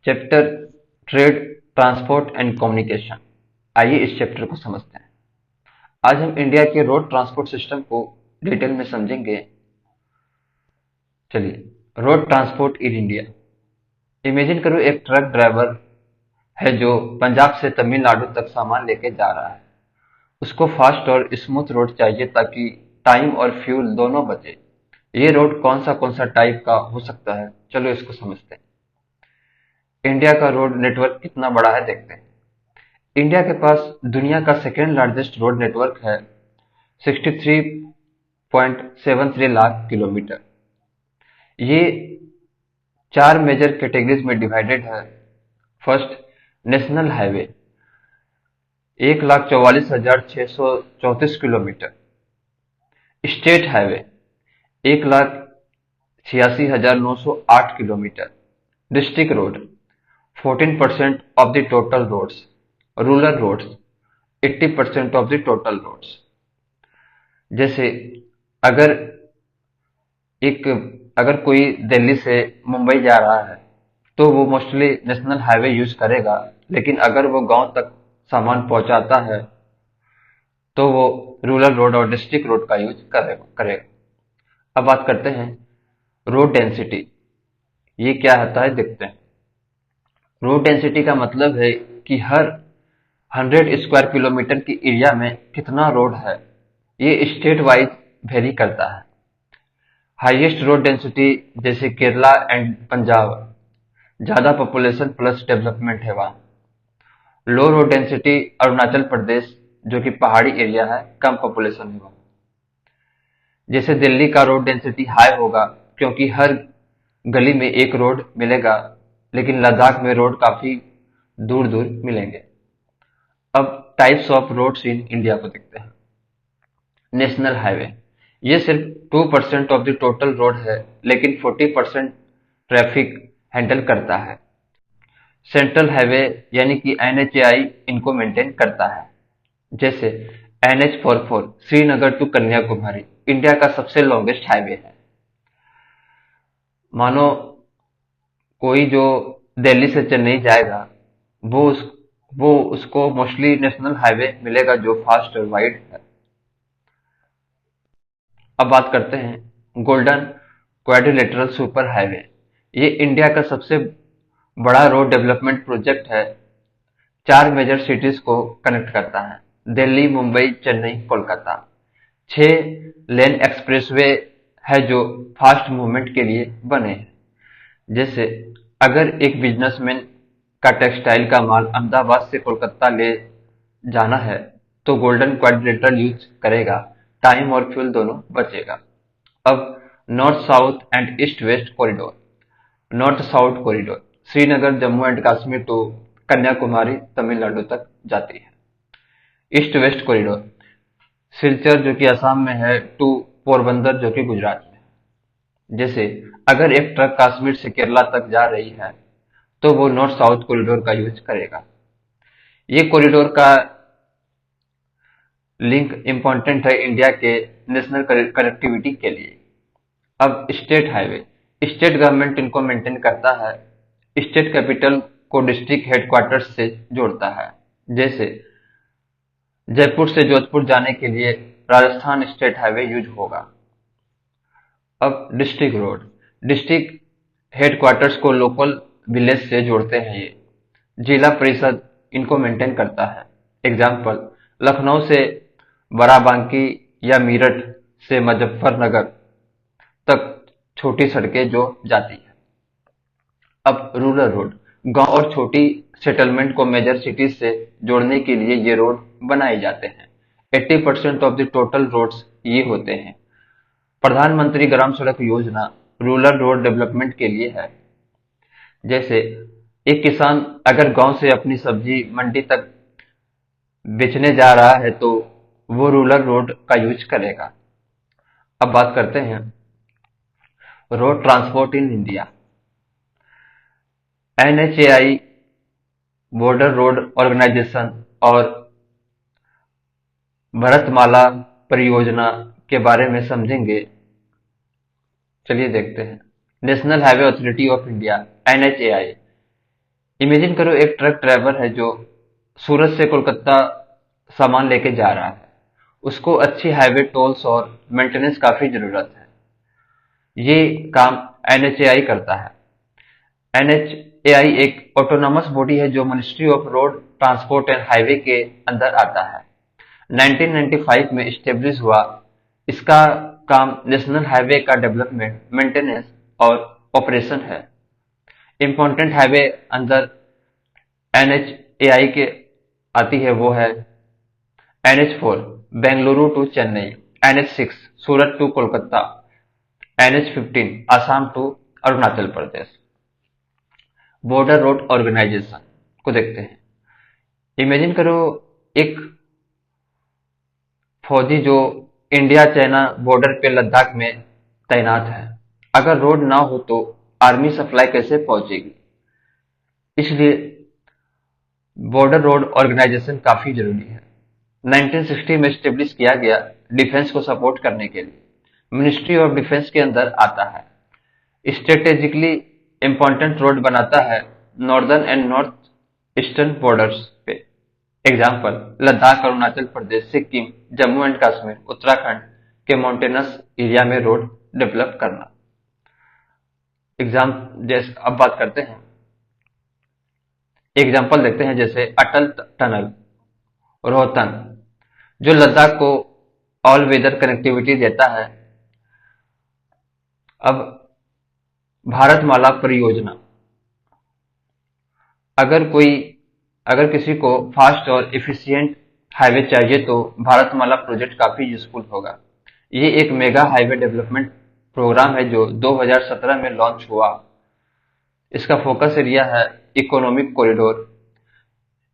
Chapter trade, transport and communication. आइए इस chapter को समझते हैं। आज हम इंडिया के रोड ट्रांसपोर्ट सिस्टम को डिटेल में समझेंगे। चलिए, road transport in India. Imagine करो एक ट्रक ड्राइवर है जो पंजाब से तमिलनाडु तक सामान लेके जा रहा है। उसको फास्ट और स्मूथ रोड चाहिए ताकि टाइम और फ्यूल दोनों बचे। ये रोड कौन सा टाइप का हो सकता है, चलो इसको समझते हैं। इंडिया का रोड नेटवर्क कितना बड़ा है देखते हैं। इंडिया के पास दुनिया का सेकेंड लार्जेस्ट रोड नेटवर्क है, 63.73 लाख किलोमीटर। ये चार मेजर कैटेगरीज में डिवाइडेड है। First, national highway, 1,44,634 kilometre. State highway, 1,86,908 kilometre. District road, 14% of the total roads. Rural roads, 80% of the total roads. जैसे अगर एक अगर कोई दिल्ली से मुंबई जा रहा है तो वो मोस्टली नेशनल हाईवे यूज करेगा, लेकिन अगर वो गांव तक सामान पहुंचाता है तो वो रूरल रोड और डिस्ट्रिक्ट रोड का यूज करेगा। अब बात करते हैं रोड डेंसिटी। ये क्या होता है देखते हैं। रोड डेंसिटी का मतलब है कि हर 100 स्क्वायर किलोमीटर की एरिया में कितना रोड है। ये स्टेट वाइज वेरी करता है। हाईएस्ट रोड डेंसिटी जैसे केरला एंड पंजाब, ज्यादा पॉपुलेशन प्लस डेवलपमेंट है वहाँ। लो रोड डेंसिटी अरुणाचल प्रदेश, जो कि पहाड़ी एरिया है, कम पॉपुलेशन है वहाँ। जैसे दिल्ली का रोड डेंसिटी हाई होगा क्योंकि हर गली में एक रोड मिलेगा, लेकिन लद्दाख में रोड काफी दूर दूर मिलेंगे। अब types of roads in India को देखते हैं। नेशनल हाईवे, ये सिर्फ 2% ऑफ द टोटल रोड है, लेकिन 40% ट्रैफिक हैंडल करता है। सेंट्रल हाईवे यानी कि एनएचएआई इनको मेंटेन करता है। जैसे NH44 Srinagar to Kanyakumari India का सबसे लॉन्गेस्ट हाईवे है। मानो कोई जो दिल्ली से चेन्नई जाएगा, वो उस वो उसको मोस्टली नेशनल हाईवे मिलेगा जो फास्ट और वाइड है। अब बात करते हैं गोल्डन क्वाड्रिलेटरल सुपर हाईवे। ये इंडिया का सबसे बड़ा रोड डेवलपमेंट प्रोजेक्ट है। चार मेजर सिटीज को कनेक्ट करता है, दिल्ली, मुंबई, चेन्नई, कोलकाता। 6 लेन एक्सप्रेसवे है जो फास्ट मूवमेंट के लिए बने हैं। जैसे अगर एक बिजनेसमैन का टेक्सटाइल का माल अहमदाबाद से कोलकाता ले जाना है तो गोल्डन क्वाड्रिलेटरल यूज करेगा, टाइम और फ्यूल दोनों बचेगा। अब north south and east west corridor. North south corridor Srinagar Jammu and Kashmir to Kanyakumari Tamil Nadu तक जाती है। ईस्ट वेस्ट कॉरिडोर सिलचर जो कि असम में है टू पोरबंदर जो कि गुजरात में है। जैसे अगर एक ट्रक कश्मीर से केरला तक जा रही है तो वो नॉर्थ साउथ कॉरिडोर का यूज करेगा। ये कॉरिडोर का लिंक इम्पोर्टेंट है इंडिया के नेशनल कनेक्टिविटी के लिए। अब स्टेट हाईवे, स्टेट गवर्नमेंट इनको मेंटेन करता है। स्टेट कैपिटल को डिस्ट्रिक्ट हेडक्वार्टर्स से जोड़ता है। जैसे जयपुर से जोधपुर जाने के लिए राजस्थान स्टेट हाईवे यूज होगा। अब डिस्ट्रिक्ट रोड, डिस्ट्रिक्ट हेडक्वार्टर्स को लोकल विलेज से जोड़ते हैं ये। जिला परिषद इनको मेंटेन करता है। एग्जाम्पल, लखनऊ से बाराबांकी या मेरठ से मुजफ्फरनगर तक छोटी सड़कें जो जाती है। अब रूरल रोड, गांव और छोटी सेटलमेंट को मेजर सिटीज से जोड़ने के लिए ये रोड बनाए जाते हैं। 80% ऑफ द टोटल रोड्स ये होते हैं। प्रधानमंत्री ग्राम सड़क योजना रूरल रोड डेवलपमेंट के लिए है। जैसे एक किसान अगर गांव से अपनी सब्जी मंडी तक बेचने जा रहा है तो वो रूरल रोड का यूज करेगा। अब बात करते हैं road transport in India. NHAI border road organisation और भरतमाला परियोजना के बारे में समझेंगे। चलिए देखते हैं। National highway authority of India NHAI imagine करो एक ट्रक ड्राइवर है जो सूरत से कोलकाता सामान लेके जा रहा है। उसको अच्छी हाईवे टोल्स और मेंटेनेंस काफी जरूरत है। ये काम एनएचएआई करता है। एनएचएआई एक ऑटोनॉमस बॉडी है जो ministry of road transport and highway के अंदर आता है। 1995 में स्टेब्लिश हुआ। इसका काम नेशनल हाईवे का डेवलपमेंट, मेंटेनेंस और ऑपरेशन है। इम्पोर्टेंट हाईवे अंदर एनएचएआई के आती है वो है NH4 Bengaluru to Chennai, NH6 Surat to Kolkata, NH15 Assam to Arunachal Pradesh. Border road organisation को देखते हैं। इमेजिन करो एक फौजी जो इंडिया चाइना बॉर्डर पे लद्दाख में तैनात है। अगर रोड ना हो तो आर्मी सप्लाई कैसे पहुंचेगी? इसलिए बॉर्डर रोड ऑर्गेनाइजेशन काफी जरूरी है। 1960 में स्टेब्लिश किया गया डिफेंस को सपोर्ट करने के लिए। मिनिस्ट्री ऑफ डिफेंस के अंदर आता है। स्ट्रेटेजिकली इंपॉर्टेंट रोड बनाता है northern and north eastern borders पे। एग्जाम्पल लद्दाख, अरुणाचल प्रदेश, सिक्किम, जम्मू एंड कश्मीर, उत्तराखंड के माउंटेनस एरिया में रोड डेवलप करना। जैसे अब बात करते हैं, एग्जाम्पल देखते हैं जैसे अटल टनल, रोहतंग, जो लद्दाख को ऑल वेदर कनेक्टिविटी देता है। अब भारतमाला परियोजना, अगर किसी को फास्ट और एफिशिएंट हाईवे चाहिए तो भारतमाला प्रोजेक्ट काफी यूजफुल होगा। ये एक मेगा हाईवे डेवलपमेंट प्रोग्राम है जो 2017 में लॉन्च हुआ। इसका फोकस एरिया है इकोनॉमिक कॉरिडोर,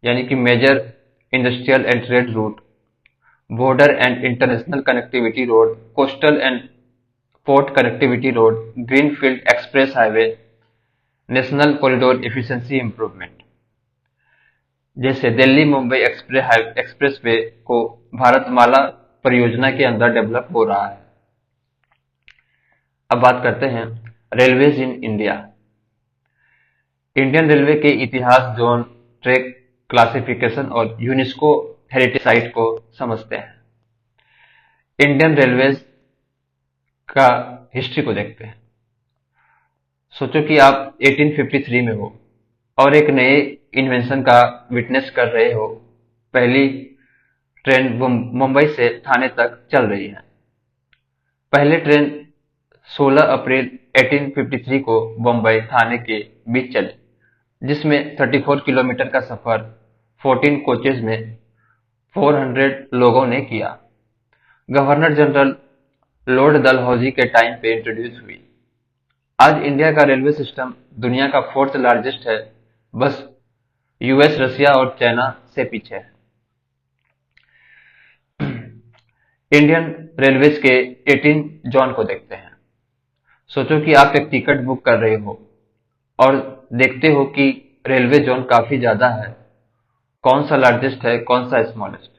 यानी कि major industrial and trade route, border and international connectivity road, coastal and port connectivity road, greenfield express highway, national corridor efficiency improvement. जैसे Delhi Mumbai express way को भारतमाला परियोजना के अंदर डेवलप हो रहा है। अब बात करते हैं railways in India. Indian railway के इतिहास, जोन, ट्रैक क्लासिफिकेशन और यूनेस्को हेरिटेज साइट को समझते हैं। इंडियन रेलवेज का हिस्ट्री को देखते हैं। सोचो कि आप 1853 में हो और एक नए इन्वेंशन का विटनेस कर रहे हो। पहली ट्रेन मुंबई से थाने तक चल रही है। पहले ट्रेन 16 अप्रैल 1853 को मुंबई थाने के बीच चली, जिसमें 34 किलोमीटर का सफर 14 कोचेज में 400 लोगों ने किया। गवर्नर जनरल लॉर्ड डलहौजी के टाइम पे इंट्रोड्यूस हुई। आज इंडिया का रेलवे सिस्टम दुनिया का 4th लार्जेस्ट है, बस यूएस, रसिया और चाइना से पीछे है। इंडियन रेलवेज के 18 जोन को देखते हैं। सोचो कि आप एक टिकट बुक कर रहे हो और देखते हो कि रेलवे जोन काफी ज्यादा है। कौन सा लार्जेस्ट है, कौन सा स्मॉलेस्ट?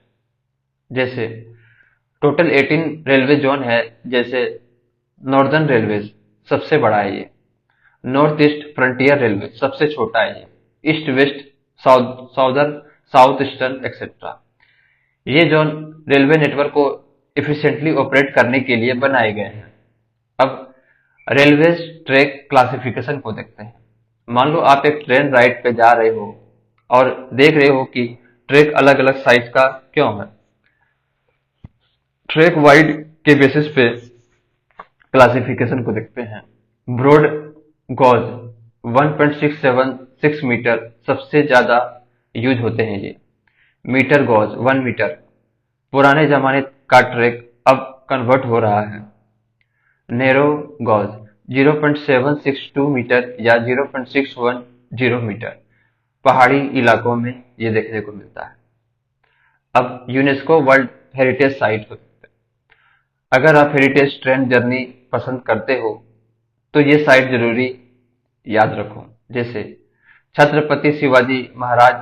जैसे टोटल 18 रेलवे जोन है। जैसे नॉर्दर्न रेलवेज सबसे बड़ा है ये, नॉर्थ ईस्ट फ्रंटियर रेलवे सबसे छोटा है ये, east west south eastern etcetera. ये जोन रेलवे नेटवर्क को एफिशिएंटली ऑपरेट करने के लिए बनाए गए हैं। अब रेलवेज ट्रैक क्लासिफिकेशन को देखते हैं। मान लो आप एक ट्रेन राइड पे जा रहे हो और देख रहे हो कि ट्रैक अलग अलग साइज का क्यों है। ट्रैक वाइड के बेसिस पे क्लासिफिकेशन को देखते हैं। ब्रॉड गॉज 1.676 मीटर सबसे ज्यादा यूज होते हैं ये। मीटर गॉज 1 मीटर, पुराने जमाने का ट्रैक अब कन्वर्ट हो रहा है। नैरो गॉज 0.762 मीटर या 0.610 मीटर, पहाड़ी इलाकों में ये देखने को मिलता है। अब यूनेस्को वर्ल्ड हेरिटेज साइट को देखते हैं। अगर आप हेरिटेज ट्रेन जर्नी पसंद करते हो तो ये साइट जरूरी याद रखो। जैसे छत्रपति शिवाजी महाराज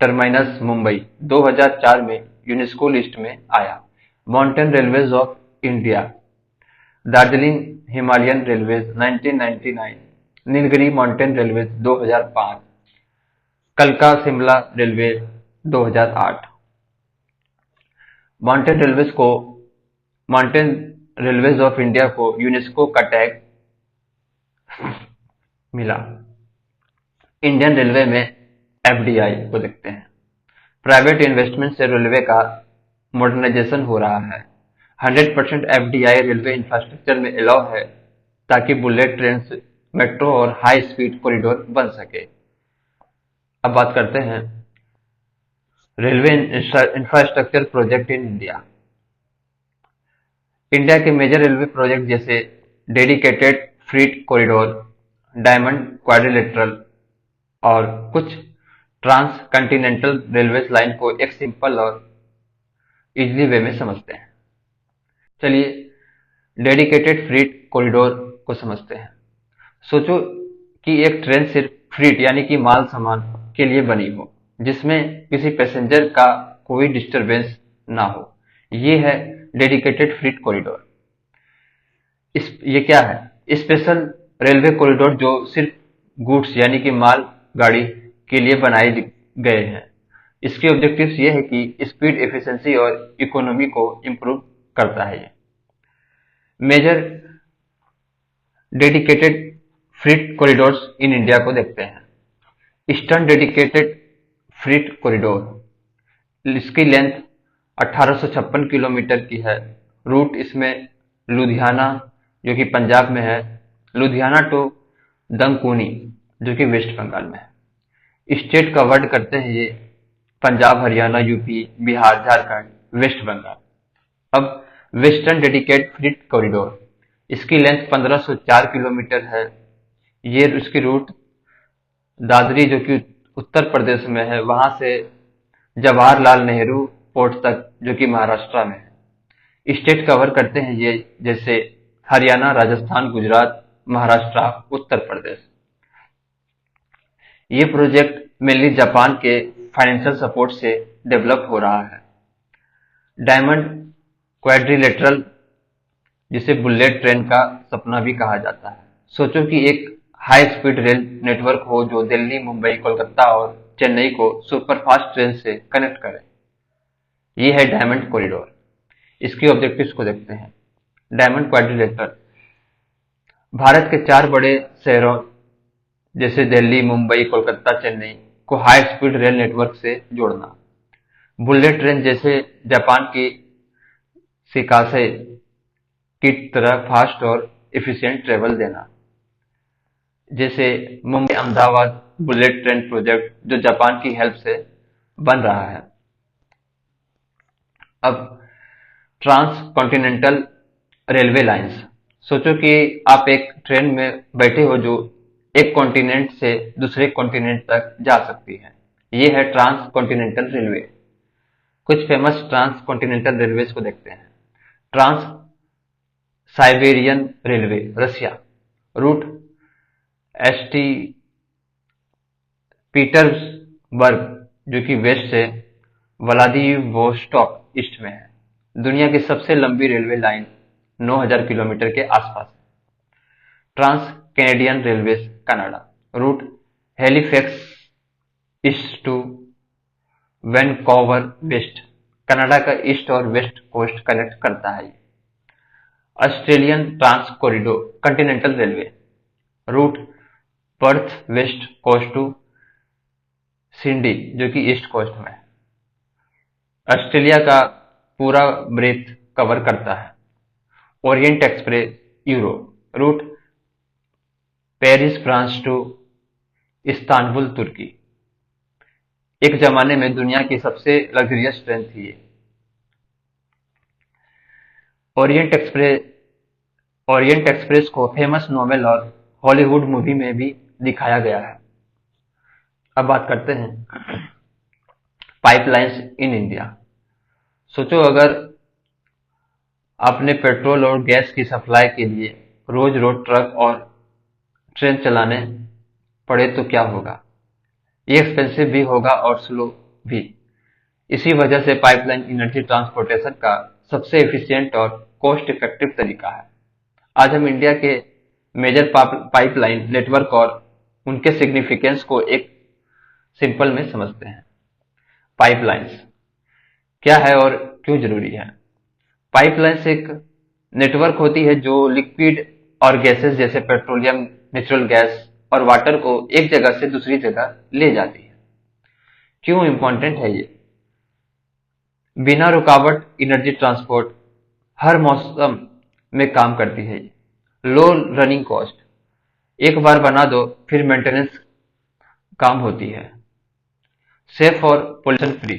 टर्मिनस मुंबई 2004 में यूनेस्को लिस्ट में आया। Mountain railways of India, Darjeeling Himalayan railways 1999, Nilgiri mountain railways 2005, कलका शिमला रेलवे 2008। माउंटेन रेलवेज को माउंटेन रेलवेज ऑफ इंडिया को यूनेस्को का टैग मिला। इंडियन रेलवे में एफडीआई को देखते हैं। प्राइवेट इन्वेस्टमेंट से रेलवे का मॉडर्नाइजेशन हो रहा है। 100% एफडीआई रेलवे इंफ्रास्ट्रक्चर में अलाउ है ताकि बुलेट ट्रेन, मेट्रो और हाई स्पीड कॉरिडोर बन सके। अब बात करते हैं railway infrastructure project in India. India के मेजर रेलवे प्रोजेक्ट जैसे dedicated freight corridor, diamond quadrilateral और कुछ ट्रांस कॉन्टिनेंटल रेलवे लाइन को एक सिंपल और इजली वे में समझते हैं। चलिए डेडिकेटेड फ्रीट कॉरिडोर को समझते हैं। सोचो कि एक ट्रेन सिर्फ फ्रीट यानी कि माल सामान के लिए बनी हो, जिसमें किसी पैसेंजर का कोई डिस्टरबेंस ना हो। ये है डेडिकेटेड फ्रीट कॉरिडोर। ये क्या है? स्पेशल रेलवे कॉरिडोर जो सिर्फ गुड्स यानी कि माल गाड़ी के लिए बनाए गए हैं। इसके ऑब्जेक्टिव्स ये है कि स्पीड, एफिशिएंसी और इकोनॉमी को इम्प्रूव करता है। ये major dedicated freight corridors in India को देखते हैं। ईस्टर्न डेडिकेटेड फ्रीट कॉरिडोर, इसकी लेंथ 1856 किलोमीटर की है। रूट इसमें लुधियाना जो कि पंजाब में है, लुधियाना टू दंकुनी जो कि वेस्ट बंगाल में है। स्टेट कवर्ड करते हैं ये पंजाब, हरियाणा, यूपी, बिहार, झारखंड, वेस्ट बंगाल। अब वेस्टर्न डेडिकेटेड फ्रीट कॉरिडोर, इसकी लेंथ 1504 किलोमीटर है। ये उसकी रूट दादरी जो कि उत्तर प्रदेश में है, वहां से जवाहरलाल नेहरू पोर्ट तक जो कि महाराष्ट्र में है। स्टेट कवर करते हैं ये जैसे हरियाणा, राजस्थान, गुजरात, महाराष्ट्र, उत्तर प्रदेश। ये प्रोजेक्ट मेनली जापान के फाइनेंशियल सपोर्ट से डेवलप हो रहा है। डायमंड क्वाड्रिलेटरल, जिसे बुलेट ट्रेन का सपना भी कहा जाता है। सोचो कि एक हाई स्पीड रेल नेटवर्क हो जो दिल्ली, मुंबई, कोलकाता और चेन्नई को सुपरफास्ट ट्रेन से कनेक्ट करे। ये है डायमंड कॉरिडोर। इसके ऑब्जेक्टिव्स को देखते हैं। डायमंड क्वाड्रिलेटरल, भारत के 4 बड़े शहरों जैसे दिल्ली, मुंबई, कोलकाता, चेन्नई को हाई स्पीड रेल नेटवर्क से जोड़ना। बुलेट ट्रेन जैसे जापान की शिकासे की तरह फास्ट और एफिशिएंट ट्रेवल देना। जैसे Mumbai Ahmedabad bullet train project जो जापान की हेल्प से बन रहा है। अब ट्रांस कॉन्टिनेंटल रेलवे लाइंस, सोचो कि आप एक ट्रेन में बैठे हो जो एक कॉन्टिनेंट से दूसरे कॉन्टिनेंट तक जा सकती है। ये है ट्रांस कॉन्टिनेंटल रेलवे। कुछ फेमस ट्रांस कॉन्टिनेंटल रेलवेज को देखते हैं। ट्रांस साइबेरियन रेलवे, रसिया, रूट एसटी पीटर्सबर्ग जो कि वेस्ट से व्लादिवोस्टॉक ईस्ट में है। दुनिया की सबसे लंबी रेलवे लाइन 9000 किलोमीटर के आसपास है। Trans Canadian railways, Canada, route Halifax east to Vancouver west, Canada का ईस्ट और वेस्ट कोस्ट कनेक्ट करता है। Australian trans continental railway, route Perth west coast to Sydney जो कि ईस्ट कोस्ट में है। ऑस्ट्रेलिया का पूरा ब्रेथ कवर करता है। Orient Express Europe, route Paris France to Istanbul तुर्की। एक जमाने में दुनिया की सबसे लग्जरियस ट्रेन थी ये। ओरिएंट एक्सप्रेस को फेमस नोवेल और हॉलीवुड मूवी में भी दिखाया गया है। अब बात करते हैं पाइपलाइंस इन इंडिया। सोचो अगर आपने पेट्रोल और गैस की सप्लाई के लिए रोज रोड ट्रक और ट्रेन चलाने पड़े तो क्या होगा? ये एक्सपेंसिव भी होगा और स्लो भी। इसी वजह से पाइपलाइन एनर्जी ट्रांसपोर्टेशन का सबसे एफिशिएंट और कॉस्ट इफेक्टिव तरीका है। आज हम इंडिया के मेजर पाइपलाइन नेटवर्क और उनके सिग्निफिकेंस को एक सिंपल में समझते हैं। पाइपलाइंस क्या है और क्यों जरूरी है? पाइपलाइंस एक नेटवर्क होती है जो लिक्विड और गैसेस जैसे पेट्रोलियम, नेचुरल गैस और वाटर को एक जगह से दूसरी जगह ले जाती है। क्यों इंपॉर्टेंट है ये? बिना रुकावट एनर्जी ट्रांसपोर्ट हर मौसम में काम करती है ये। लो रनिंग कॉस्ट, एक बार बना दो फिर मेंटेनेंस काम होती है। सेफ और पोल्यूशन फ्री,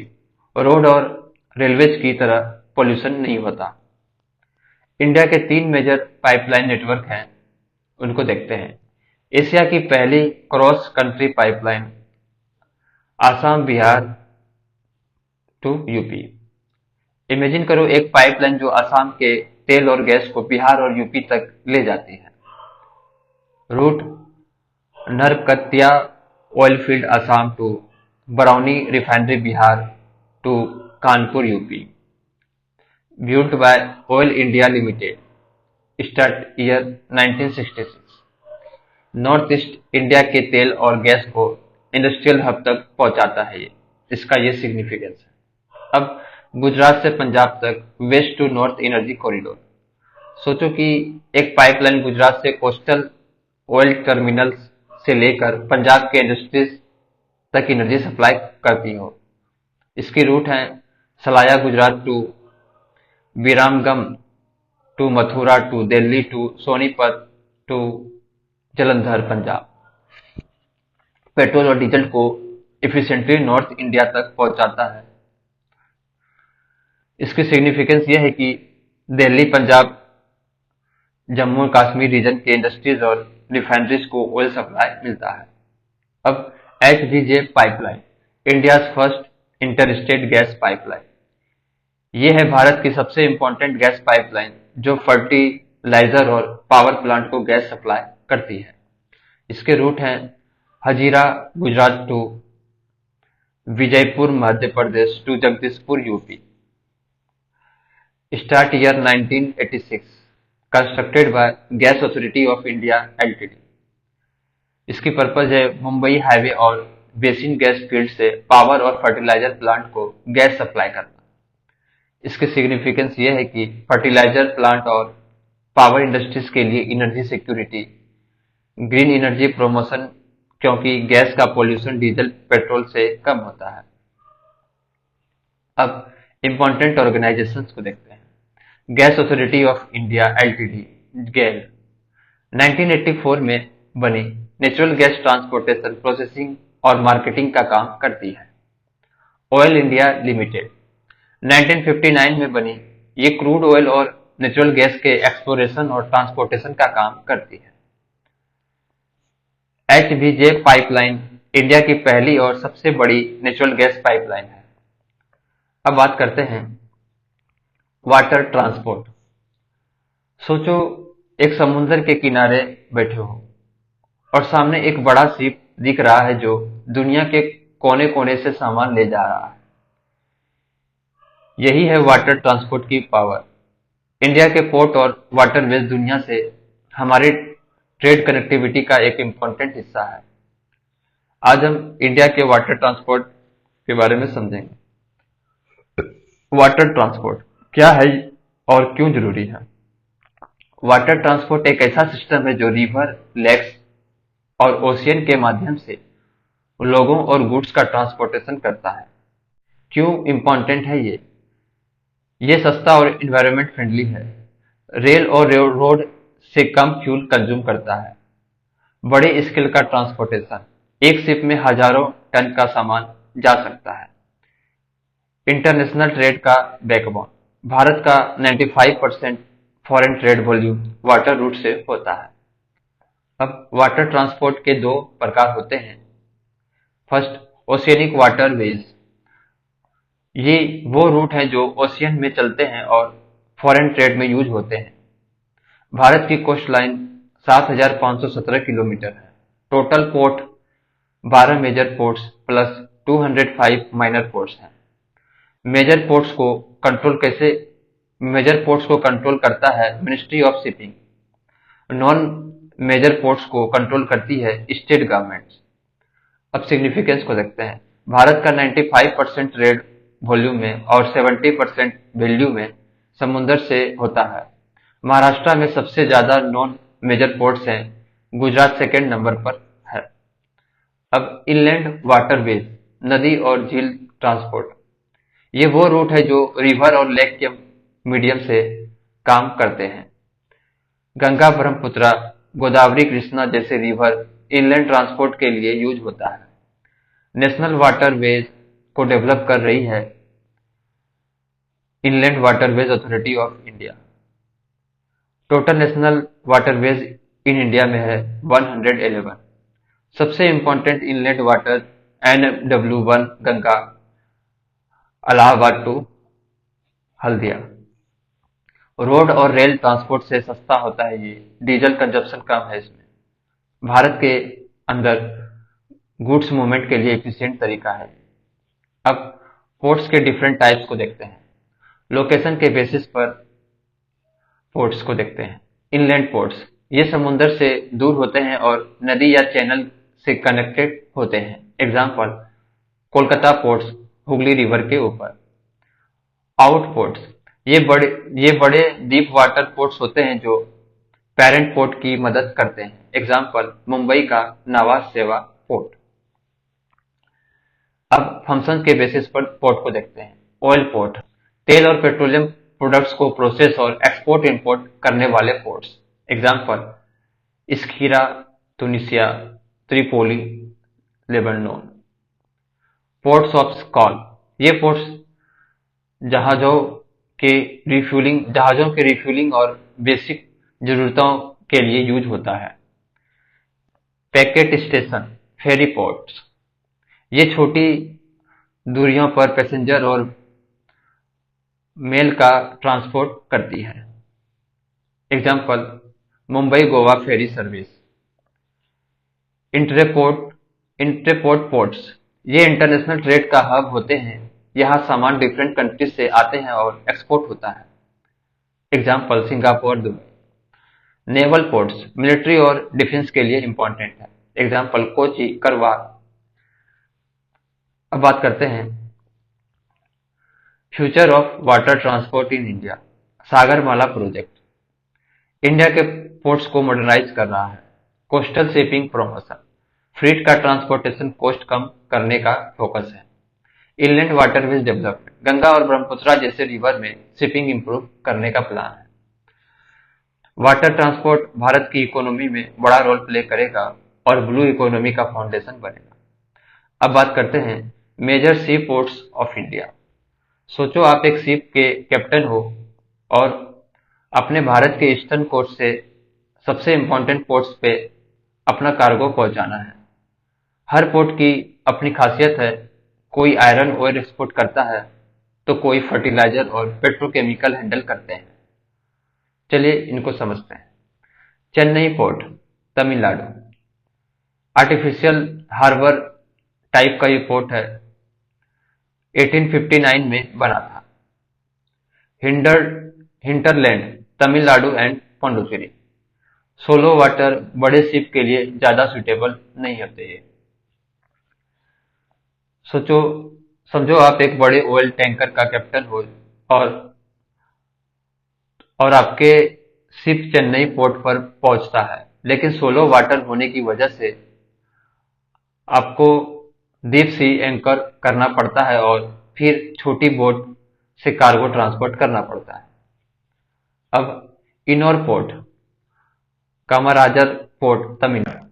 रोड और रेलवेज की तरह पोल्यूशन नहीं होता। इंडिया के 3 मेजर पाइपलाइन नेटवर्क हैं, उनको देखते हैं। एशिया की पहली cross country pipeline Assam Bihar to UP. Imagine करो एक पाइपलाइन जो असम के तेल और गैस को बिहार और यूपी तक ले जाती है। Route Naharkatiya oil field Assam to Barauni refinery Bihar to Kanpur UP. Built by Oil India Limited, start year 1966। North east India के तेल और गैस को इंडस्ट्रियल हब तक पहुंचाता है ये, इसका ये सिग्निफिकेंस है। अब गुजरात से पंजाब तक west to north energy corridor. सोचो कि एक पाइपलाइन गुजरात से कोस्टल ऑयल टर्मिनल से लेकर पंजाब के इंडस्ट्रीज तक एनर्जी सप्लाई करती हो। इसकी रूट है Salaya Gujarat to Viramgam to Mathura to Delhi to Sonipat to Jalandhar Punjab. Petrol और डीजल को इफिशिएंटली नॉर्थ इंडिया तक पहुंचाता है। इसकी सिग्निफिकेंस यह है कि दिल्ली, पंजाब, जम्मू और कश्मीर रीजन के इंडस्ट्रीज और रिफाइनरीज को ऑयल सप्लाई मिलता है। अब HVJ pipeline, India first interstate gas pipeline. ये है भारत की सबसे इंपॉर्टेंट गैस पाइपलाइन जो फर्टिलाइजर और पावर प्लांट को गैस सप्लाई करती है। इसके रूट हैं Hazira Gujarat to Vijaypur Madhya Pradesh to Jagdishpur UP. Start year 1986, constructed by gas authority of India LTD। इसकी पर्पज है मुंबई हाईवे और बेसिन गैस फील्ड से पावर और फर्टिलाइजर प्लांट को गैस सप्लाई करना। इसकी सिग्निफिकेंस यह है कि फर्टिलाइजर प्लांट और पावर इंडस्ट्रीज के लिए energy security, green energy promotion, क्योंकि गैस का पॉल्यूशन डीजल पेट्रोल से कम होता है। अब इंपॉर्टेंट ऑर्गेनाइजेशंस को देखते हैं। Gas authority of India LTD गेल 1984 में बनी, नेचुरल गैस ट्रांसपोर्टेशन, प्रोसेसिंग और मार्केटिंग का काम करती है। ऑयल इंडिया लिमिटेड 1959 में बनी, ये क्रूड ऑयल और नेचुरल गैस के एक्सप्लोरेशन और ट्रांसपोर्टेशन का काम करती है। HVJ पाइपलाइन इंडिया की पहली और सबसे बड़ी नेचुरल गैस पाइपलाइन है। अब बात करते हैं वाटर ट्रांसपोर्ट। सोचो एक समुद्र के किनारे बैठे हो और सामने एक बड़ा शिप दिख रहा है जो दुनिया के कोने कोने से सामान ले जा रहा है। यही है वाटर ट्रांसपोर्ट की पावर। इंडिया के पोर्ट और वाटरवेज दुनिया से हमारी ट्रेड कनेक्टिविटी का एक इम्पोर्टेंट हिस्सा है। आज हम इंडिया के वाटर ट्रांसपोर्ट के बारे में समझेंगे। वाटर ट्रांसपोर्ट क्या है और क्यों जरूरी है? वाटर ट्रांसपोर्ट एक ऐसा सिस्टम है जो रिवर, लेक्स और ओशियन के माध्यम से लोगों और गुड्स का ट्रांसपोर्टेशन करता है। क्यों इंपॉर्टेंट है ये सस्ता और इन्वायरमेंट फ्रेंडली है। रेल और रोड से कम फ्यूल कंज्यूम करता है। बड़े स्केल का ट्रांसपोर्टेशन, एक शिप में हजारों टन का सामान जा सकता है। इंटरनेशनल ट्रेड का बैकबोन, भारत का 95% foreign trade volume water route से होता है। अब वाटर ट्रांसपोर्ट के दो प्रकार होते हैं। First, oceanic water veg. ये वो रूट हैं जो ओशियन में चलते हैं और फॉरेन ट्रेड में यूज होते हैं। भारत की कोस्ट लाइन 7,517 किलोमीटर है। Total port 12 major ports plus 205 minor ports हैं। मेजर पोर्ट्स को कंट्रोल करता है ministry of shipping. Non major ports को कंट्रोल करती है स्टेट गवर्नमेंट्स। अब सिग्निफिकेंस को देखते हैं। भारत का 95% ट्रेड वॉल्यूम में और 70% वैल्यू में समुद्र से होता है। महाराष्ट्र में सबसे ज्यादा नॉन मेजर पोर्ट्स हैं, गुजरात सेकेंड नंबर पर है। अब इनलैंड वाटरवेज, नदी और झील ट्रांसपोर्ट, ये वो रूट है जो रिवर और लेक के मीडियम से काम करते हैं। गंगा, ब्रह्मपुत्र, गोदावरी, कृष्णा जैसे रिवर इनलैंड ट्रांसपोर्ट के लिए यूज होता है। नेशनल वाटरवेज को डेवलप कर रही है inland waterways authority of India. Total national waterways in India में है 111। सबसे important inland water NW1 Ganga, Allahabad to Haldia. Road और रेल ट्रांसपोर्ट से सस्ता होता है ये, डीजल कंजप्शन कम है इसमें। भारत के अंदर गुड्स मूवमेंट के लिए एफिशिएंट तरीका है। अब पोर्ट्स के डिफरेंट टाइप्स को देखते हैं। लोकेशन के बेसिस पर पोर्ट्स को देखते हैं। इनलैंड पोर्ट्स, ये समुद्र से दूर होते हैं और नदी या चैनल से कनेक्टेड होते हैं। Example, Kolkata ports Hooghly river के ऊपर। आउट पोर्ट्स, ये बड़े डीप वाटर पोर्ट्स होते हैं जो पेरेंट पोर्ट की मदद करते हैं। एग्जाम्पल, मुंबई का नावास सेवा पोर्ट। अब फंक्शन के बेसिस पर पोर्ट को देखते हैं। ऑयल पोर्ट, तेल और पेट्रोलियम प्रोडक्ट्स को प्रोसेस और एक्सपोर्ट इंपोर्ट करने वाले ports. Example, Skhira Tunisia, Tripoli Lebanon. Ports of call, ये पोर्ट्स जहाजों के रिफ्यूलिंग और बेसिक जरूरतों के लिए यूज होता है। पैकेट स्टेशन, फेरी पोर्ट्स, ये छोटी दूरियों पर पैसेंजर और मेल का ट्रांसपोर्ट करती है। Example, Mumbai Goa ferry service. Interport ports, ये इंटरनेशनल ट्रेड का हब होते हैं। यहाँ सामान डिफरेंट कंट्रीज से आते हैं और एक्सपोर्ट होता है। Example, Singapore, Dubai. Naval ports, military और डिफेंस के लिए इंपॉर्टेंट है। एग्जाम्पल, कोची, करवार। अब बात करते हैं future of water transport in India. Sagarmala project India के पोर्ट्स को मॉडर्नाइज कर रहा है। कोस्टल शिपिंग प्रमोशन, फ्रीट का ट्रांसपोर्टेशन कॉस्ट कम करने का फोकस है। इनलैंड वाटरवेज डेवलपमेंट, गंगा और ब्रह्मपुत्र जैसे रिवर में शिपिंग इंप्रूव करने का प्लान है। वाटर ट्रांसपोर्ट भारत की इकोनॉमी में बड़ा रोल प्ले करेगा और ब्लू इकोनॉमी का फाउंडेशन बनेगा। अब बात करते हैं major sea ports of India. सोचो आप एक शिप के कैप्टन हो और अपने भारत के ईस्टर्न कोस्ट से सबसे इंपॉर्टेंट पोर्ट्स पे अपना कार्गो पहुंचाना है। हर पोर्ट की अपनी खासियत है। कोई आयरन ओर एक्सपोर्ट करता है तो कोई फर्टिलाइजर और पेट्रोकेमिकल हैंडल करते हैं। चलिए इनको समझते हैं। Chennai port, Tamil Nadu, artificial harbour type का ये पोर्ट है। 1859 में बना था। Hinterland, Tamil Nadu and Puducherry. Shallow water बड़े शिप के लिए ज्यादा सुटेबल नहीं होते ये। समझो आप एक बड़े ऑयल टैंकर का कैप्टन हो और आपके शिप चेन्नई पोर्ट पर पहुंचता है, लेकिन सोलो वाटर होने की वजह से आपको डीप सी एंकर करना पड़ता है और फिर छोटी बोट से कार्गो ट्रांसपोर्ट करना पड़ता है। अब इनोर पोर्ट, कामाराजर पोर्ट, तमिलनाडु।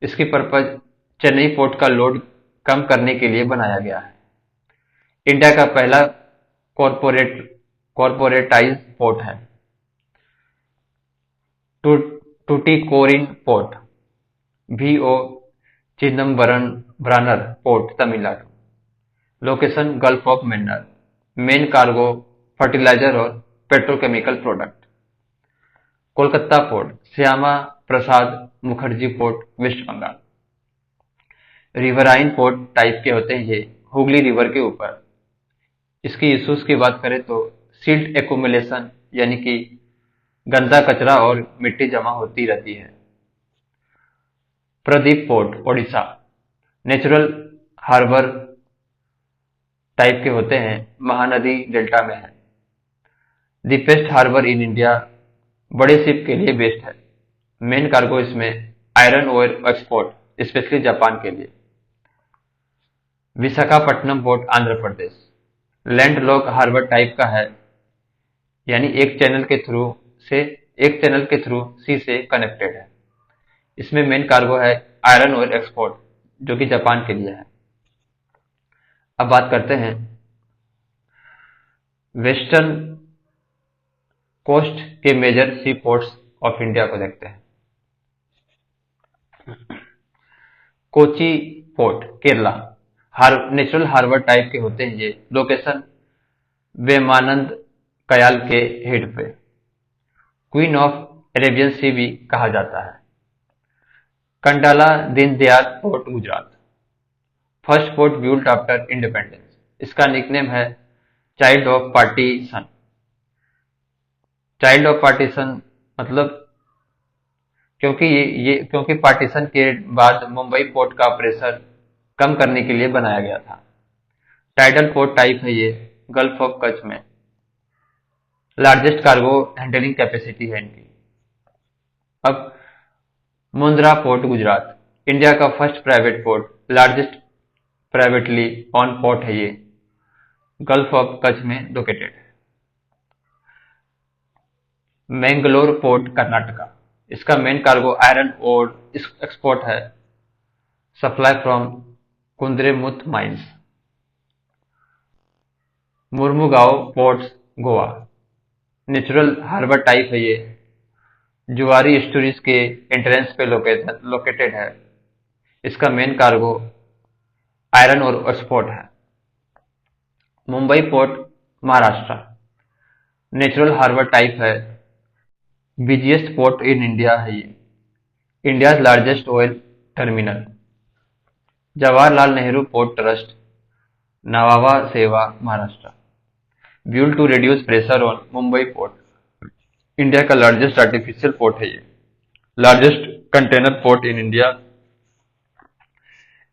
इसकी पर्पज चेन्नई पोर्ट का लोड कम करने के लिए बनाया गया है। इंडिया का पहला कॉर्पोरेटाइज पोर्ट है। Tuticorin port, VO Chidambaram port, Tamil Nadu. Location gulf of Mannar. Main cargo fertiliser और petrochemical product. Kolkata port, Shyama Prasad Mukherjee port, west Bengal. Riverine port type के होते हैं ये, हुगली रिवर के ऊपर। इसकी इश्यूज की बात करें तो सिल्ट एक्यूमुलेशन, यानी कि गंदा कचरा और मिट्टी जमा होती रहती है। Paradip port, Odisha. Natural harbour type के होते हैं, महानदी डेल्टा में है। The best harbour in India बड़े शिप के लिए बेस्ट है। मेन कार्गो इसमें iron ore export, specially Japan के लिए। Visakhapatnam port Andhra Pradesh land lock harbour type का है, यानी एक चैनल के थ्रू सी से कनेक्टेड है। इसमें मेन कार्गो है आयरन ओर एक्सपोर्ट, जो कि जापान के लिए है। अब बात करते हैं वेस्टर्न कोस्ट के major sea ports of India को देखते हैं। Kochi port Kerala natural harbour type के होते हैं। ये लोकेशन वेमानंद कयाल के हेड पे। क्वीन ऑफ अरेबियन सी भी कहा जाता है। Kandla Deendayal port Gujarat first port built after independence. इसका निकनेम है child of partition. Child of partition मतलब क्योंकि पार्टीशन के बाद मुंबई पोर्ट का प्रेशर कम करने के लिए बनाया गया था। टाइडल पोर्ट टाइप है ये, गल्फ ऑफ कच्छ में। लार्जेस्ट कार्गो हैंडलिंग कैपेसिटी है इनकी। अब मुंद्रा पोर्ट गुजरात इंडिया का first private port, largest privately on port है ये, गल्फ ऑफ कच्छ में लोकेटेड है। मैंगलोर पोर्ट कर्नाटका, इसका main cargo iron ore export है, supply from Kudremukh mines. Mormugao ports Goa natural harbour type है ये, जुआरी स्टोरीज के एंट्रेंस पे लोकेटेड है। इसका main cargo iron ore export है। Mumbai port Maharashtra natural harbour type है, बिजिएस्ट पोर्ट इन इंडिया है ये, India's largest oil terminal. Jawaharlal Nehru port trust Nhava Sheva Maharashtra built to reduce pressure on Mumbai port. India का लार्जेस्ट आर्टिफिशियल पोर्ट है ये, largest container port in India.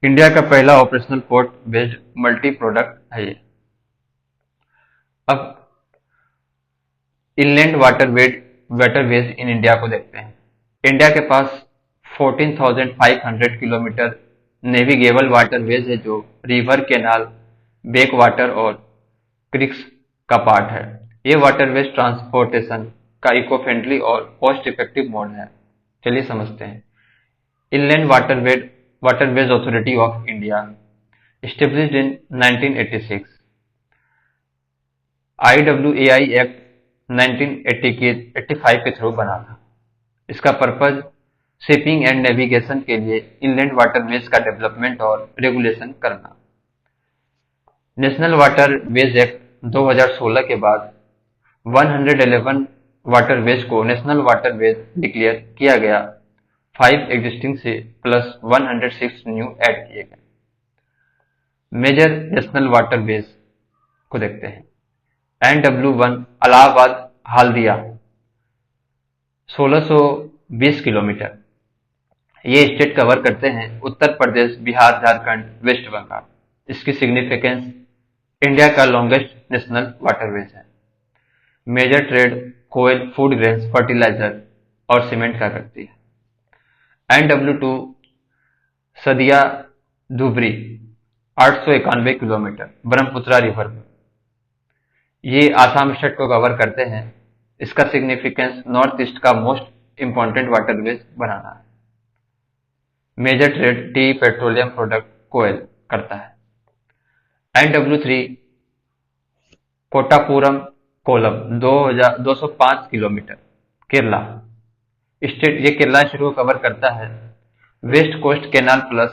India का पहला operational port based multi product है ये। अब इनलैंड वाटरवेज इन इंडिया को देखते हैं। इंडिया के पास 14,500 किलोमीटर नेविगेबल वाटरवेज है, जो रिवर, केनाल, बेक वाटर और क्रिक्स का पार्ट है। ये वाटरवेज ट्रांसपोर्टेशन का इको फ्रेंडली और कॉस्ट इफेक्टिव मोड है। चलिए समझते हैं। Inland waterways authority of India established in 1986। IWAI act 1985 के थ्रू बना था। इसका पर्पज शिपिंग एंड नेविगेशन के लिए इनलैंड वाटरवेज का डेवलपमेंट और रेगुलेशन करना। नेशनल वाटरवेज एक्ट 2016 के बाद 111 वाटरवेज को नेशनल वाटरवेज डिक्लेयर किया गया। 5 एग्जिस्टिंग से प्लस 106 न्यू ऐड किए गए। मेजर नेशनल वाटरवेज को देखते हैं। NW1 Allahabad Haldia 1620 kilometre. ये स्टेट कवर करते हैं उत्तर प्रदेश, बिहार, झारखंड, वेस्ट बंगाल। इसकी सिग्निफिकेंस इंडिया का लॉन्गेस्ट नेशनल वाटरवेज है। Major trade coal, food grains, fertiliser और सीमेंट का करती है। NW2 Sadiya Dhubri 891 kilometre, Brahmaputra river में। ये आसाम स्टेट को कवर करते हैं। इसका सिग्निफिकेंस नॉर्थ ईस्ट का मोस्ट इंपॉर्टेंट वाटरवेज बनाना है। Major trade tea, petroleum product, coal करता है। NW3 Kottapuram Kollam 205 kilometre, Kerala state. ये केरला स्टेट को कवर करता है। West coast canal plus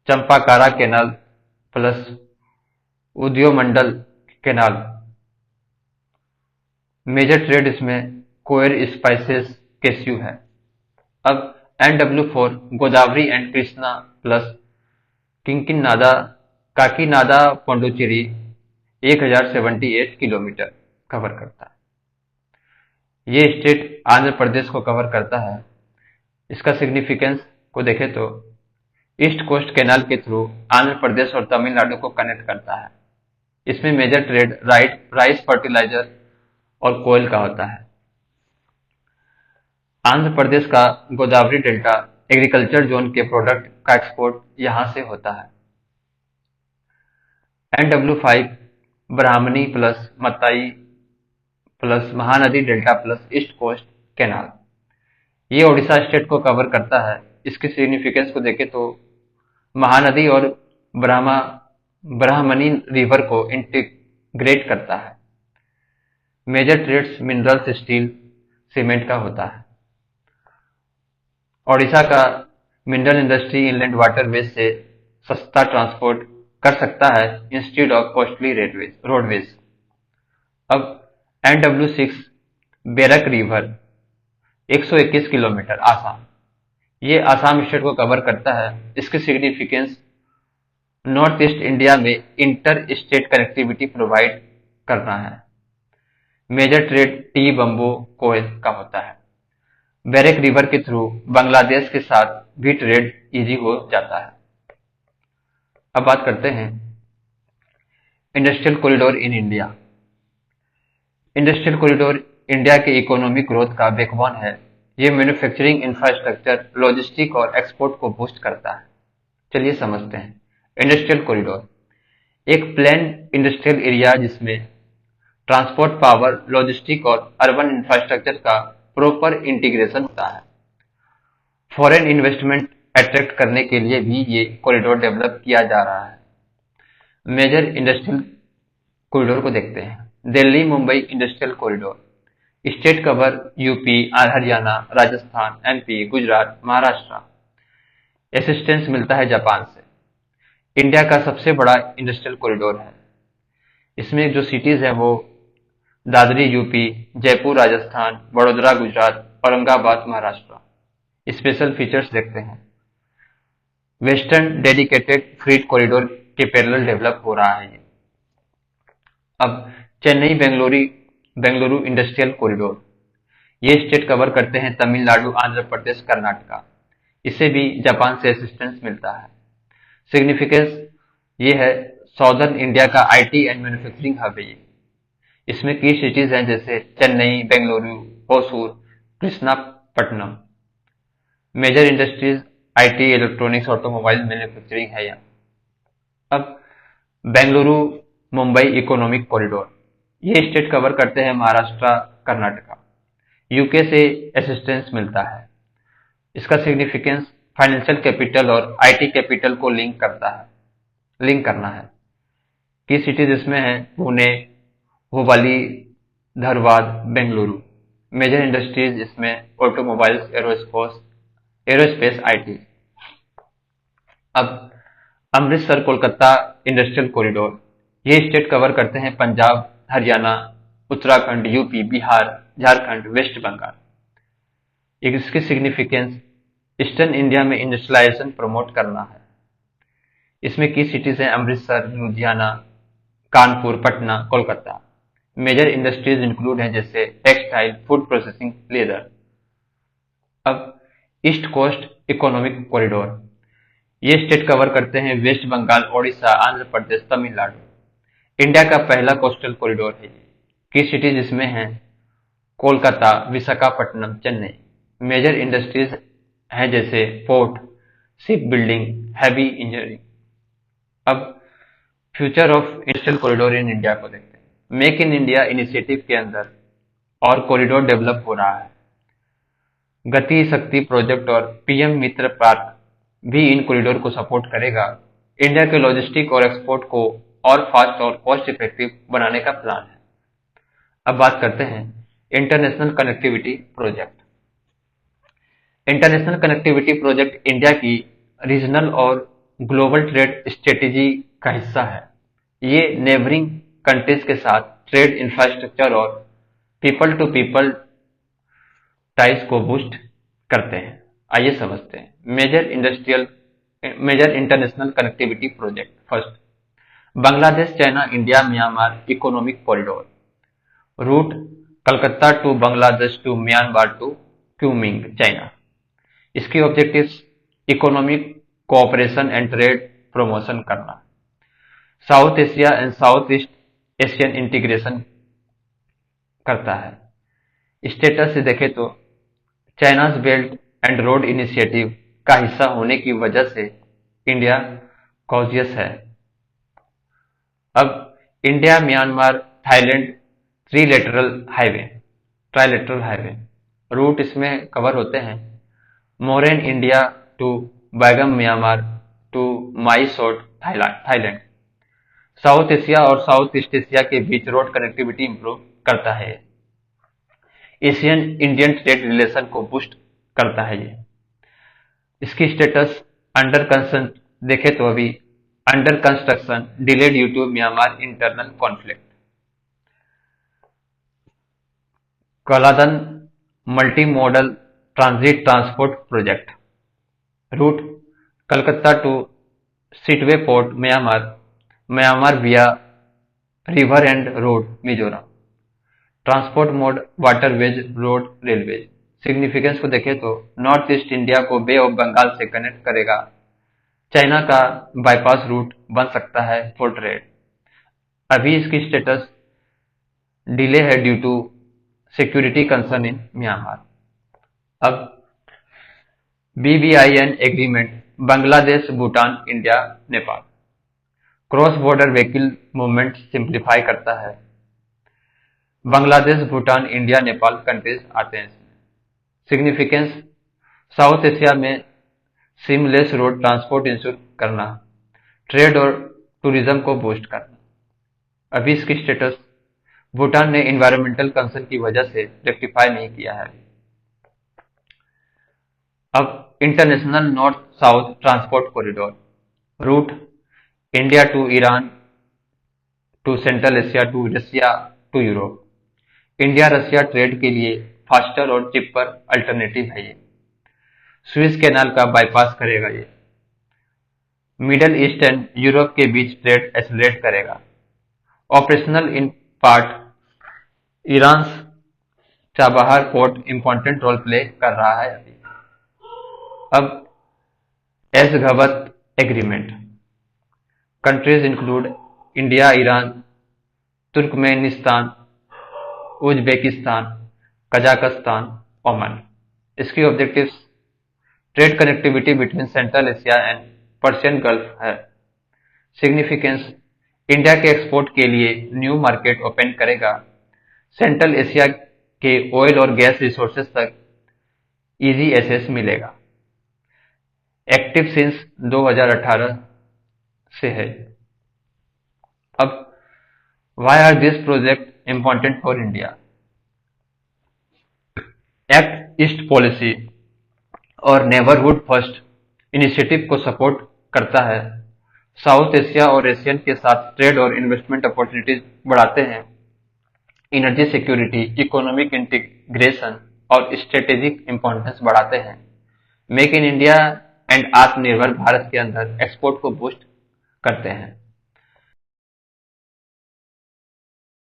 Champakara canal plus Udyogamandal canal. Major trade इसमें कोयर, स्पाइसेस, केस्यू है। अब NW4 Godavari and Krishna plus Kakinada Pondicherry 1078 kilometre cover करता है। ये स्टेट आंध्र प्रदेश को कवर करता है। इसका सिग्निफिकेंस को देखें तो ईस्ट कोस्ट कैनाल के थ्रू आंध्र प्रदेश और तमिलनाडु को कनेक्ट करता है। इसमें मेजर ट्रेड राइस, फर्टिलाइजर और कोयल का होता है। आंध्र प्रदेश का गोदावरी डेल्टा एग्रीकल्चर जोन के प्रोडक्ट का एक्सपोर्ट यहां से होता है। NW5 Brahmani plus Matai plus Mahanadi delta plus east coast canal, ये ओडिशा स्टेट को कवर करता है। इसकी सिग्निफिकेंस को देखें तो महानदी और ब्राह्मणी रिवर को इंटीग्रेट करता है। Major trades minerals, steel, cement का होता है। ओडिशा का मिनरल इंडस्ट्री इनलैंड वाटरवेज से सस्ता ट्रांसपोर्ट कर सकता है इंस्टेड ऑफ कॉस्टली रोडवेज। अब NW6 बेरक रिवर 121 किलोमीटर, आसाम, ये आसाम स्टेट को कवर करता है। इसकी सिग्निफिकेंस नॉर्थ ईस्ट इंडिया में इंटर स्टेट कनेक्टिविटी प्रोवाइड करना है। मेजर ट्रेड टी, बंबू, कोयल का होता है। बेरक रिवर के थ्रू बांग्लादेश के साथ भी ट्रेड इजी हो जाता है। अब बात करते हैं industrial corridor in India. Industrial corridor India के इकोनॉमिक ग्रोथ का बैकबोन है। ये मैन्युफैक्चरिंग इंफ्रास्ट्रक्चर, लॉजिस्टिक और एक्सपोर्ट को बूस्ट करता है। चलिए समझते हैं। इंडस्ट्रियल कॉरिडोर एक प्लान इंडस्ट्रियल एरिया जिसमें ट्रांसपोर्ट, पावर, लॉजिस्टिक और अर्बन इंफ्रास्ट्रक्चर का प्रॉपर इंटीग्रेशन होता है। फॉरेन इन्वेस्टमेंट अट्रैक्ट करने के लिए भी ये कॉरिडोर डेवलप किया जा रहा है। मेजर इंडस्ट्रियल कॉरिडोर को देखते हैं। Delhi Mumbai industrial corridor state cover UP, Haryana, Rajasthan, MP, Gujarat, Maharashtra. Assistance मिलता है जापान से। इंडिया का सबसे बड़ा इंडस्ट्रियल कॉरिडोर है। इसमें जो सिटीज है वो Dadri UP, Jaipur Rajasthan, Vadodara Gujarat, Aurangabad Maharashtra. Special features देखते हैं। वेस्टर्न डेडिकेटेड फ्रीट कॉरिडोर के पैरेलल डेवलप हो रहा है ये। अब चेन्नई बेंगलुरु इंडस्ट्रियल कॉरिडोर, ये स्टेट कवर करते हैं तमिलनाडु, आंध्र प्रदेश, कर्नाटका। इससे भी जापान से असिस्टेंस मिलता है। सिग्निफिकेंस ये है, साउदर्न इंडिया का IT एंड मैन्युफैक्चरिंग हब है ये। इसमें की सिटीज हैं जैसे Chennai, Bengaluru, Hosur, Krishnapatnam. Major industries IT, electronics, automobile manufacturing है यहाँ। अब बेंगलुरु मुंबई इकोनॉमिक कॉरिडोर, ये स्टेट कवर करते हैं महाराष्ट्र, कर्नाटका। यूके से असिस्टेंस मिलता है। इसका सिग्निफिकेंस फाइनेंशियल कैपिटल और IT कैपिटल को लिंक करना है। की सिटीज इसमें है पुणे, हुबली, धारवाड़, बेंगलुरु। मेजर इंडस्ट्रीज इसमें ऑटोमोबाइल्स, एरोस्पेस, IT। अब अमृतसर कोलकाता इंडस्ट्रियल कॉरिडोर, ये स्टेट कवर करते हैं पंजाब, हरियाणा, उत्तराखंड, यूपी, बिहार, झारखंड, वेस्ट बंगाल। इसकी सिग्निफिकेंस ईस्टर्न इंडिया में इंडस्ट्रियलाइजेशन प्रमोट करना है। इसमें की सिटीज हैं Amritsar, Ludhiana, Kanpur, Patna, Kolkata. Major industries include हैं जैसे टेक्सटाइल, फूड प्रोसेसिंग, लेदर। अब ईस्ट कोस्ट इकोनॉमिक कॉरिडोर, ये स्टेट कवर करते हैं वेस्ट बंगाल, ओडिशा, आंध्र प्रदेश, तमिलनाडु। इंडिया का पहला कोस्टल कॉरिडोर है ये। की सिटीज इसमें हैं कोलकाता, विशाखापट्टनम, चेन्नई। मेजर इंडस्ट्रीज हैं जैसे port, shipbuilding, heavy engineering. अब future of industrial corridor in India को देखते हैं। मेक इन इंडिया इनिशिएटिव के अंदर और कॉरिडोर डेवलप हो रहा है। गति शक्ति प्रोजेक्ट और PM मित्र पार्क भी इन कॉरिडोर को सपोर्ट करेगा। इंडिया के लॉजिस्टिक और एक्सपोर्ट को और फास्ट और कॉस्ट इफेक्टिव बनाने का प्लान है। अब बात करते हैं international connectivity project. International connectivity project India की रीजनल और ग्लोबल ट्रेड स्ट्रेटेजी का हिस्सा है। ये नेबरिंग कंट्रीज के साथ ट्रेड, इंफ्रास्ट्रक्चर और पीपल टू पीपल टाइज को बूस्ट करते हैं। आइए समझते हैं major international connectivity project. First, Bangladesh, China, India, Myanmar economic corridor. Route Calcutta to Bangladesh to Myanmar to Kunming, China. इसकी objectives economic cooperation and trade promotion करना, south Asia and south east Asian integration करता है। Status से देखें तो China's belt and road initiative का हिस्सा होने की वजह से इंडिया कॉजियस है। अब India Myanmar Thailand trilateral highway route इसमें कवर होते हैं। Moreh India to Bagan Myanmar to Mae Sot Thailand. South Asia और साउथ ईस्ट एशिया के बीच रोड कनेक्टिविटी इंप्रूव करता है। एशियन इंडियन ट्रेड रिलेशन को बूस्ट करता है ये। इसकी स्टेटस अंडर कंस्ट्रक्शन देखे तो अभी under construction delay due to Myanmar internal conflict. Kaladan multi modal transit transport project route Calcutta to Sittwe port Myanmar via river and road Mizoram. Transport mode waterways road railways. Significance को देखें तो north east India को बे of Bengal से connect करेगा, China का bypass root बन सकता है फॉर ट्रेड। अभी इसकी स्टेटस डिले है due to security concern in Myanmar. अब BBIN agreement Bangladesh Bhutan India Nepal cross border vehicle movement simplify करता है। बांग्लादेश भूटान इंडिया नेपाल कंट्रीज आते हैं इसमें। सिग्निफिकेंस साउथ एशिया में सीमलेस रोड ट्रांसपोर्ट इंश्योर करना, ट्रेड और टूरिज्म को बूस्ट करना। अभी इसकी स्टेटस भूटान ने इन्वायरमेंटल कंसर्न की वजह से रेक्टिफाई नहीं किया है। अब international north south transport corridor route India to Iran to central Asia to Russia to Europe. India Russia trade के लिए फास्टर और चिपर अल्टरनेटिव है ये। स्विस कैनाल का बाईपास करेगा ये। मिडल ईस्ट एंड यूरोप के बीच ट्रेड एक्सेलरेट करेगा। Operational in part Iran Chabahar port important role play कर रहा है अभी। अब Ashgabat agreement countries include India, Iran, Turkmenistan, Uzbekistan, Kazakhstan, Oman. इसकी objectives trade connectivity between central Asia and Persian gulf है। सिग्निफिकेंस इंडिया के export के लिए न्यू मार्केट ओपन करेगा। सेंट्रल एशिया के ऑयल और गैस रिसोर्सेज तक इजी एक्सेस मिलेगा। एक्टिव सिंस 2018 से है। अब why are this project important for India? Act east policy और नेबरहुड फर्स्ट इनिशिएटिव को सपोर्ट करता है। साउथ एशिया और एशियन के साथ ट्रेड और इन्वेस्टमेंट अपॉर्चुनिटीज बढ़ाते हैं। एनर्जी सिक्योरिटी, इकोनॉमिक इंटीग्रेशन और स्ट्रेटेजिक इंपॉर्टेंस बढ़ाते हैं। मेक इन इंडिया एंड आत्मनिर्भर भारत के अंदर एक्सपोर्ट को बूस्ट करते हैं।